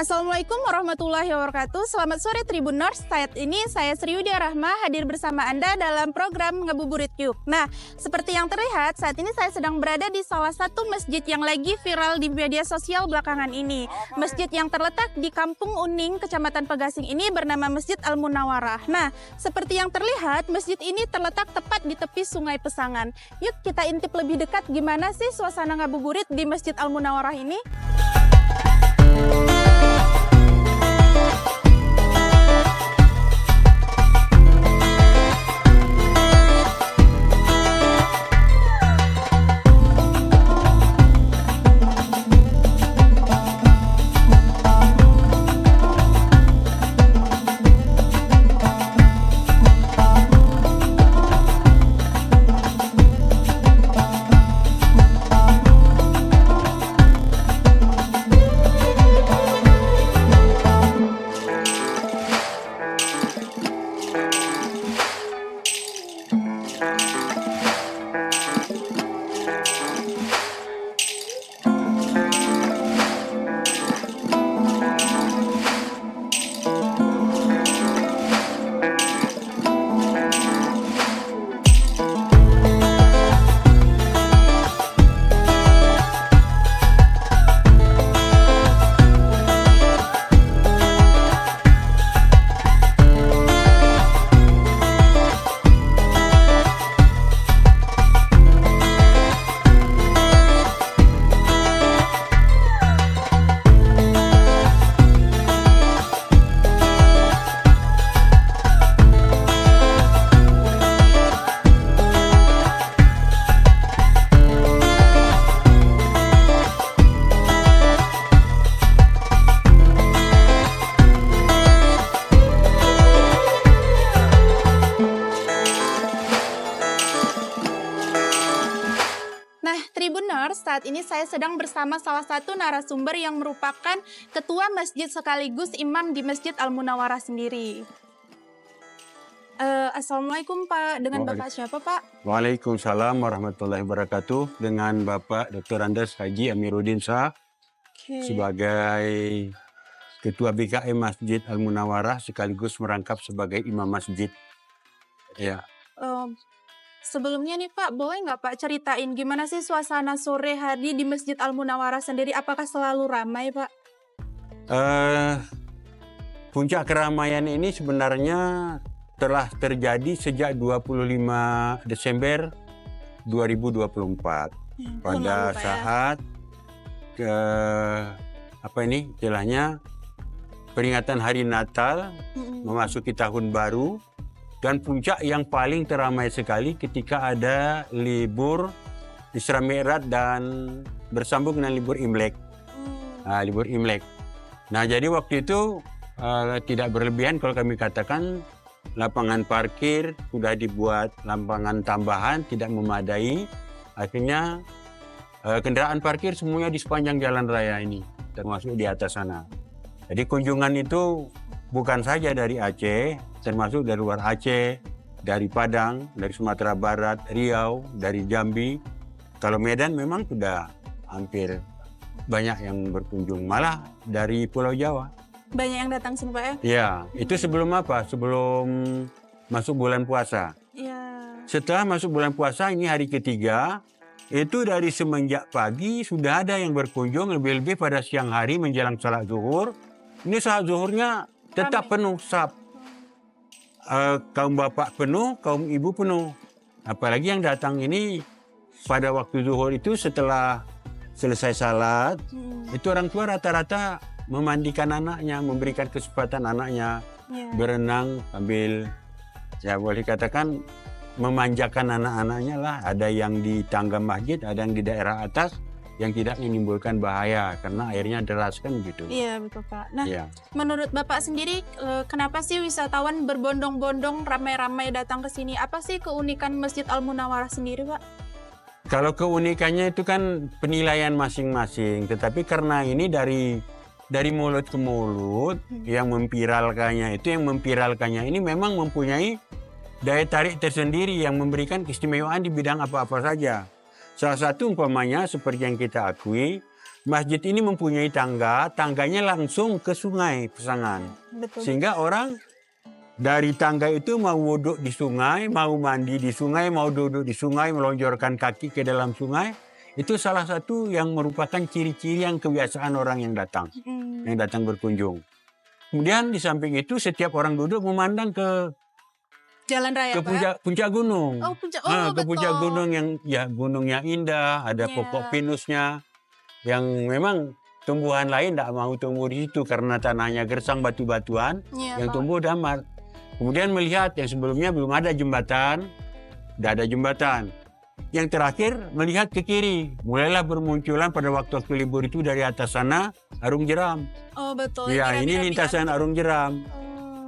Assalamualaikum warahmatullahi wabarakatuh. Selamat sore Tribuners. Saat ini saya Sri Widya Rahma hadir bersama Anda dalam program Ngabuburit Yuk. Nah, seperti yang terlihat saat ini saya sedang berada di salah satu masjid yang lagi viral di media sosial belakangan ini. Masjid yang terletak di Kampung Uning, Kecamatan Pegasing ini bernama Masjid Al-Munawarah. Nah, seperti yang terlihat masjid ini terletak tepat di tepi Sungai Pesangan. Yuk kita intip lebih dekat gimana sih suasana ngabuburit di Masjid Al-Munawarah ini. Tribuners, saat ini saya sedang bersama salah satu narasumber yang merupakan ketua masjid sekaligus imam di Masjid Al-Munawarah sendiri. Assalamualaikum Pak, dengan Bapak siapa Pak? Waalaikumsalam warahmatullahi wabarakatuh. Dengan Bapak Dr. Andes Haji Amiruddin Shah sebagai Ketua BKM Masjid Al-Munawarah sekaligus merangkap sebagai imam masjid. Ya. Sebelumnya nih Pak, boleh nggak Pak ceritain gimana sih suasana sore hari di Masjid Al-Munawarah sendiri? Apakah selalu ramai Pak? Puncak keramaian ini sebenarnya telah terjadi sejak 25 Desember 2024. Pada saat istilahnya peringatan hari Natal, memasuki tahun baru. Dan puncak yang paling teramai sekali ketika ada libur Isra Mi'raj dan bersambung dengan libur Imlek. Libur Imlek. Nah, jadi waktu itu tidak berlebihan kalau kami katakan lapangan parkir sudah dibuat lapangan tambahan, tidak memadai. Akhirnya kendaraan parkir semuanya di sepanjang jalan raya ini, termasuk di atas sana. Jadi kunjungan itu bukan saja dari Aceh, termasuk dari luar Aceh, dari Padang, dari Sumatera Barat, Riau, dari Jambi. Kalau Medan memang sudah hampir banyak yang berkunjung, malah dari Pulau Jawa. Banyak yang datang sini Pak ya? Ya, itu sebelum apa? Sebelum masuk bulan puasa. Ya. Setelah masuk bulan puasa, ini hari ketiga, itu dari semenjak pagi sudah ada yang berkunjung, lebih-lebih pada siang hari menjelang salat zuhur. Ini salat zuhurnya tetap penuh, kaum bapak penuh, kaum ibu penuh. Apalagi yang datang ini pada waktu zuhur itu setelah selesai salat, itu orang tua rata-rata memandikan anaknya, memberikan kesempatan anaknya berenang sambil, ya boleh katakan memanjakan anak-anaknya lah. Ada yang di tangga masjid, ada yang di daerah atas, yang tidak menimbulkan bahaya karena airnya deras kan gitu. Iya betul Pak. Nah, menurut Bapak sendiri kenapa sih wisatawan berbondong-bondong ramai-ramai datang ke sini? Apa sih keunikan Masjid Al-Munawarah sendiri Pak? Kalau keunikannya itu kan penilaian masing-masing, tetapi karena ini dari mulut ke mulut yang memviralkannya ini memang mempunyai daya tarik tersendiri yang memberikan keistimewaan di bidang apa-apa saja. Salah satu umpamanya seperti yang kita akui, masjid ini mempunyai tangga, tangganya langsung ke sungai Pesangan. Betul. Sehingga orang dari tangga itu mau wuduk di sungai, mau mandi di sungai, mau duduk di sungai, melonjorkan kaki ke dalam sungai. Itu salah satu yang merupakan ciri-ciri yang kebiasaan orang yang datang berkunjung. Kemudian di samping itu setiap orang duduk memandang ke Jalan raya, ke puncak gunung. Oh, puncak. Ke Betul. puncak gunung yang ya gunungnya indah, ada pokok pinusnya yang memang tumbuhan lain tidak mau tumbuh di situ karena tanahnya gersang batu-batuan yang tumbuh damar. Kemudian melihat yang sebelumnya belum ada jembatan, tidak ada jembatan. Yang terakhir melihat ke kiri, mulailah bermunculan pada waktu libur itu dari atas sana Arung Jeram. Oh betul. Ya ini lintasan Arung Jeram.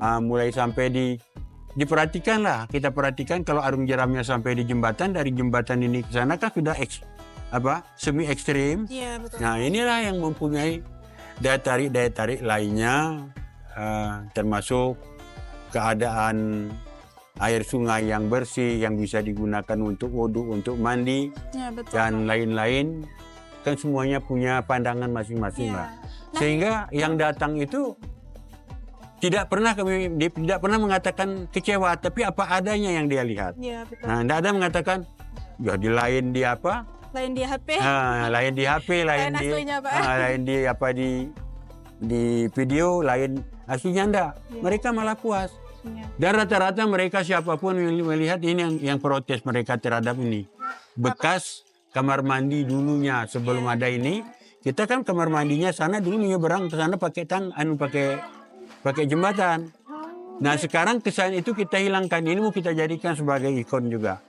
Mulai sampai diperhatikanlah, kita perhatikan kalau Arung Jeramnya sampai di jembatan, dari jembatan ini ke sana kan sudah semi ekstrim. Iya, betul. Nah inilah yang mempunyai daya tarik lainnya, termasuk keadaan air sungai yang bersih yang bisa digunakan untuk wudhu, untuk mandi, dan lain-lain, kan semuanya punya pandangan masing-masing lah. Sehingga yang datang itu tidak pernah mengatakan kecewa, tapi apa adanya yang dia lihat. Iya, betul. Nah, tidak ada mengatakan ya di lain di apa? Lain di HP. Lain di HP, lain di aslinya, Pak. Lain di video, lain aslinya enggak. Mereka malah puas. Dan rata-rata mereka siapapun yang melihat ini yang protes mereka terhadap ini. Bekas kamar mandi dulunya sebelum ada ini, kita kan kamar mandinya sana dulu nyeberang ke sana pakai jembatan. Nah sekarang kesan itu kita hilangkan, ini mau kita jadikan sebagai ikon juga.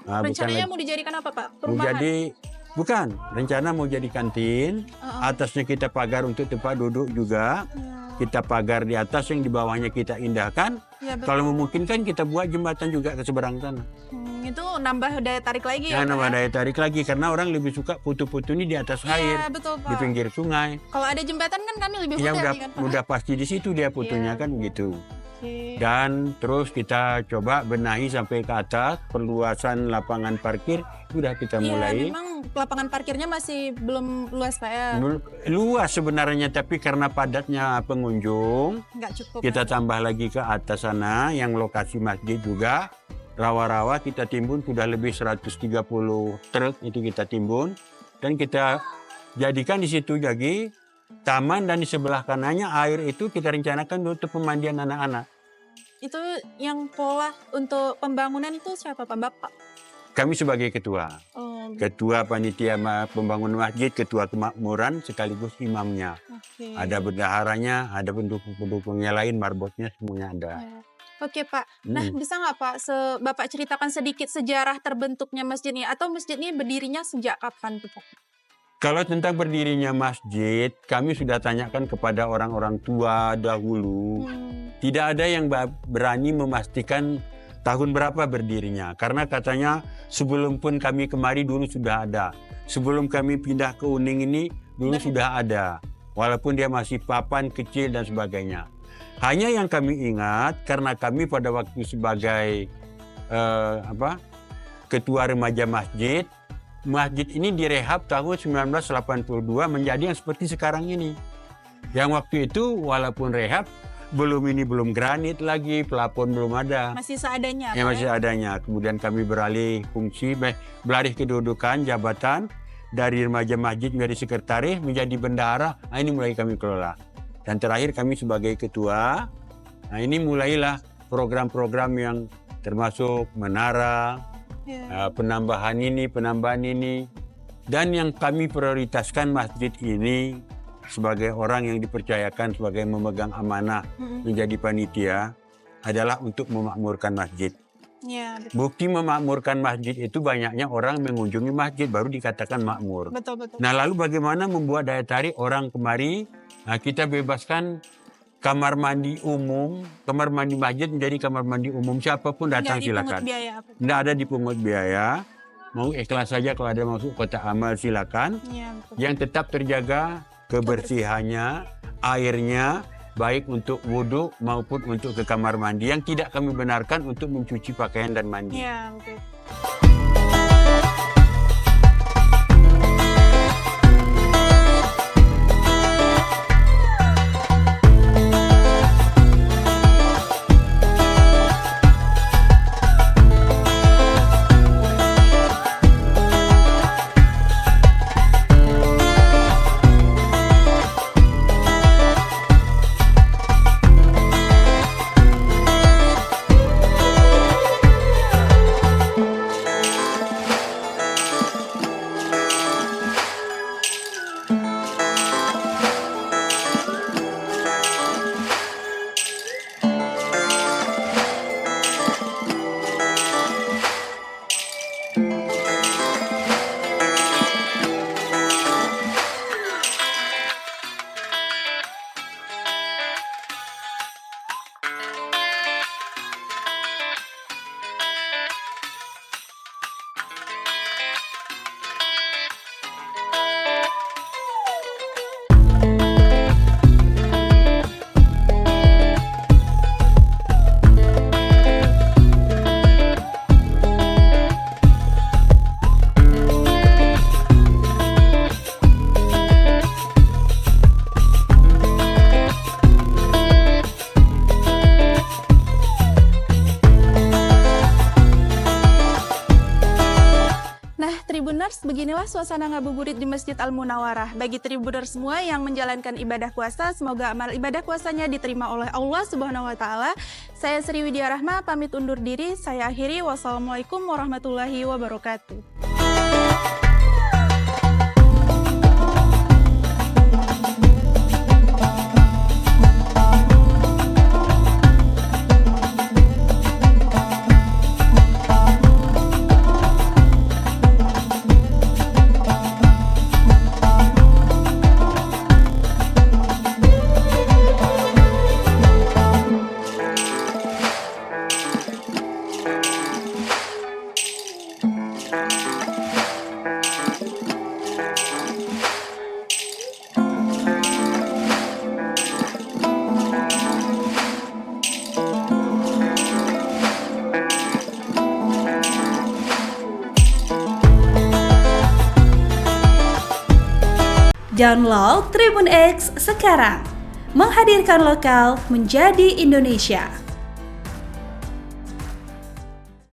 Nah, rencananya mau dijadikan apa, Pak? Perumahan? Bukan, rencana mau jadi kantin. Atasnya kita pagar untuk tempat duduk juga. Kita pagar di atas, yang di bawahnya kita indahkan. Kalau memungkinkan kita buat jembatan juga ke seberang sana. Itu nambah daya tarik lagi ya? Nambah daya tarik lagi karena orang lebih suka foto-foto ini di atas air, betul, Pak. di pinggir sungai. Kalau ada jembatan kan kami lebih mudah, kan, udah pasti di situ dia fotonya kan begitu. Dan terus kita coba benahi sampai ke atas, perluasan lapangan parkir sudah kita mulai. Memang lapangan parkirnya masih belum luas, Pak ya? Luas sebenarnya, tapi karena padatnya pengunjung, nggak cukup. Kita tambah lagi ke atas sana, yang lokasi masjid juga. Rawa-rawa kita timbun, sudah lebih 130 truk itu kita timbun. Dan kita jadikan di situ jadi taman, dan di sebelah kanannya air itu kita rencanakan untuk pemandian anak-anak. Itu yang pola untuk pembangunan itu siapa, Pak? Bapak? Kami sebagai ketua. Ketua panitia pembangunan masjid, ketua kemakmuran, sekaligus imamnya. Ada bendaharanya, ada pendukung-pendukungnya lain, marbotnya semuanya ada. Oke, Pak. Nah, bisa nggak Pak Bapak ceritakan sedikit sejarah terbentuknya masjid ini, atau masjid ini berdirinya sejak kapan, Pak? Kalau tentang berdirinya masjid, kami sudah tanyakan kepada orang-orang tua dahulu. Tidak ada yang berani memastikan tahun berapa berdirinya. Karena katanya sebelum pun kami kemari dulu sudah ada. Sebelum kami pindah ke Uning ini dulu sudah ada. Walaupun dia masih papan, kecil dan sebagainya. Hanya yang kami ingat, karena kami pada waktu sebagai ketua remaja masjid, masjid ini direhab tahun 1982 menjadi yang seperti sekarang ini. Yang waktu itu walaupun rehab, belum granit lagi, pelapon belum ada. Masih seadanya. Ya, masih adanya. Kemudian kami beralih kedudukan jabatan dari remaja masjid menjadi sekretaris, menjadi bendahara. Nah, ini mulai kami kelola. Dan terakhir kami sebagai ketua. Nah, ini mulailah program-program yang termasuk menara, penambahan ini. Dan yang kami prioritaskan masjid ini sebagai orang yang dipercayakan sebagai memegang amanah menjadi panitia adalah untuk memakmurkan masjid. Bukti memakmurkan masjid itu banyaknya orang mengunjungi masjid baru dikatakan makmur. Betul. Nah, lalu bagaimana membuat daya tarik orang kemari? Nah, kita bebaskan kamar mandi umum, kamar mandi masjid menjadi kamar mandi umum, siapapun datang silakan. Tidak ada dipungut biaya. Mau ikhlas saja kalau ada masuk kotak amal silakan. Yang tetap terjaga kebersihannya, airnya, baik untuk wudhu maupun untuk ke kamar mandi, yang tidak kami benarkan untuk mencuci pakaian dan mandi. Nah, Tribuners, beginilah suasana ngabuburit di Masjid Al-Munawwarah. Bagi Tribuners semua yang menjalankan ibadah puasa, semoga amal ibadah puasanya diterima oleh Allah Subhanahu wa Ta'ala. Saya Sri Widya Rahma, pamit undur diri. Saya akhiri. Wassalamualaikum warahmatullahi wabarakatuh. Download Tribun X sekarang, menghadirkan lokal menjadi Indonesia.